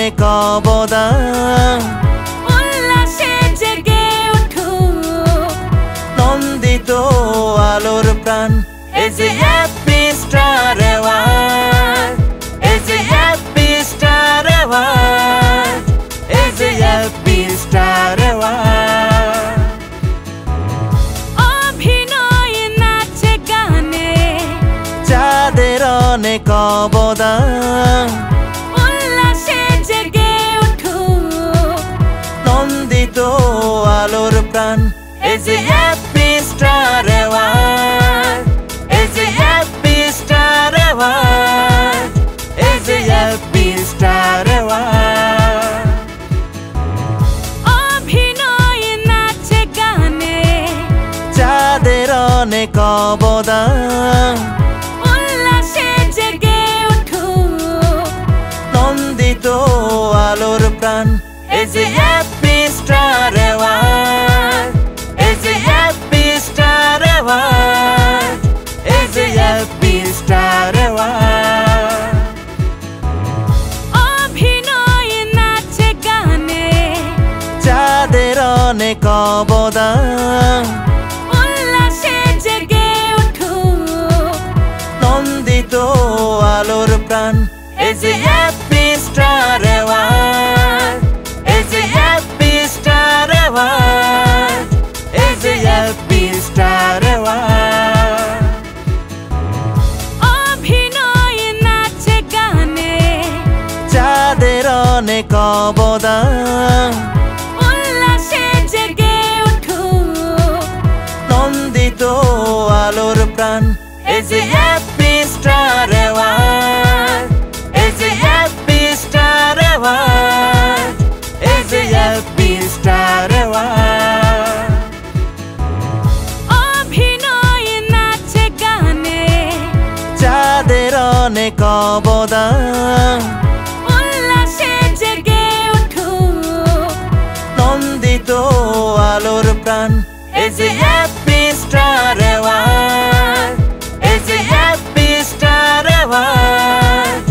অনেক অবদান উল্লাসে জেগে উঠুক নন্দিত আলোর প্রাণ এই যে হ্যাপি স্টার অ্যাওয়ার্ড এই যে হ্যাপি স্টার অ্যাওয়ার্ড এই যে হ্যাপি স্টার অ্যাওয়ার্ড অভিনয় নাচে গানে যাদের অনেক অবদান উল্লাসে জেগে উঠুক নন্দিত আলোর প্রাণ এই যে হ্যাপি স্টার অ্যাওয়ার্ড এই যে হ্যাপি স্টার অ্যাওয়ার্ড এই যে হ্যাপি স্টার অ্যাওয়ার্ড অভিনয় নাচে গানে যাদের অনেক অবদান উল্লাসে জেগে উঠুক নন্দিত আলোর প্রাণ এই যে হ্যাপি স্টার অ্যাওয়ার্ড এই যে হ্যাপি স্টার অ্যাওয়ার্ড এই যে হ্যাপি স্টার অ্যাওয়ার্ড অভিনয় নাচে গানে যাদের অনেক অবদান উল্লাসে জেগে উঠুক নন্দিত আলোর প্রাণ এই যে হ্যাপি স্টার অ্যাওয়ার্ড এই যে হ্যাপি স্টার অ্যাওয়ার্ড এই যে হ্যাপি স্টার অ্যাওয়ার্ড অভিনয় নাচে গানে যাদের অনেক অবদান উল্লাসে জেগে উঠুক নন্দিত আলোর প্রাণ এই যে হ্যাপি স্টার অ্যাওয়ার্ড এই যে হ্যাপি স্টার অ্যাওয়ার্ড এই যে হ্যাপি স্টার অ্যাওয়ার্ড অভিনয় নাচে গানে যাদের অনেক অবদান উল্লাসে জেগে উঠুক নন্দিত আলোর প্রাণ এই যে হ্যাপি স্টার অ্যাওয়ার্ড এই যে হ্যাপি স্টার অ্যাওয়ার্ড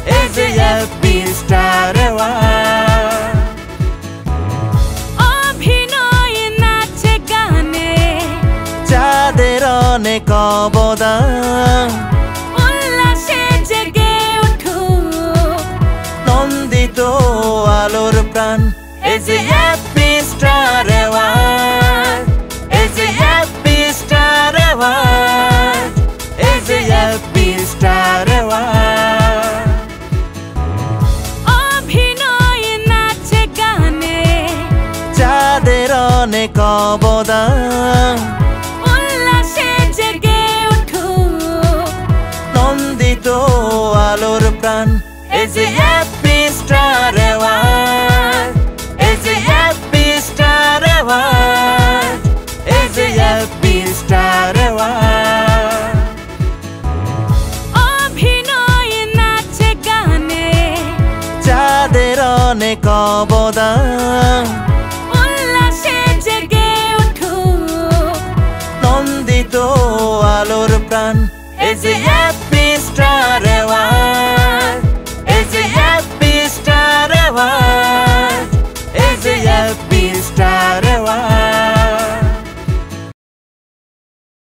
এই যে হ্যাপি স্টার অ্যাওয়ার্ড অভিনয় নাচে গানে যাদের অনেক অবদান উল্লাসে জেগে উঠুক নন্দিত আলোর প্রাণ এই যে হ্যাপি স্টার অ্যাওয়ার্ড এই যে হ্যাপি স্টার অ্যাওয়ার্ড এই যে হ্যাপি স্টার অ্যাওয়ার্ড অভিনয় নাচে গানে যাদের অনেক অবদান উল্লাসে জেগে উঠুক নন্দিত আলোর প্রাণ এই যে হ্যাপি স্টার অ্যাওয়ার্ড এই যে হ্যাপি স্টার অ্যাওয়ার্ড এই যে হ্যাপি স্টার অ্যাওয়ার্ড অভিনয় নাচে গানে যাদের অনেক অবদান উল্লাসে জেগে উঠুক নন্দিত আলোর প্রাণ এই যে হ্যাপি স্টার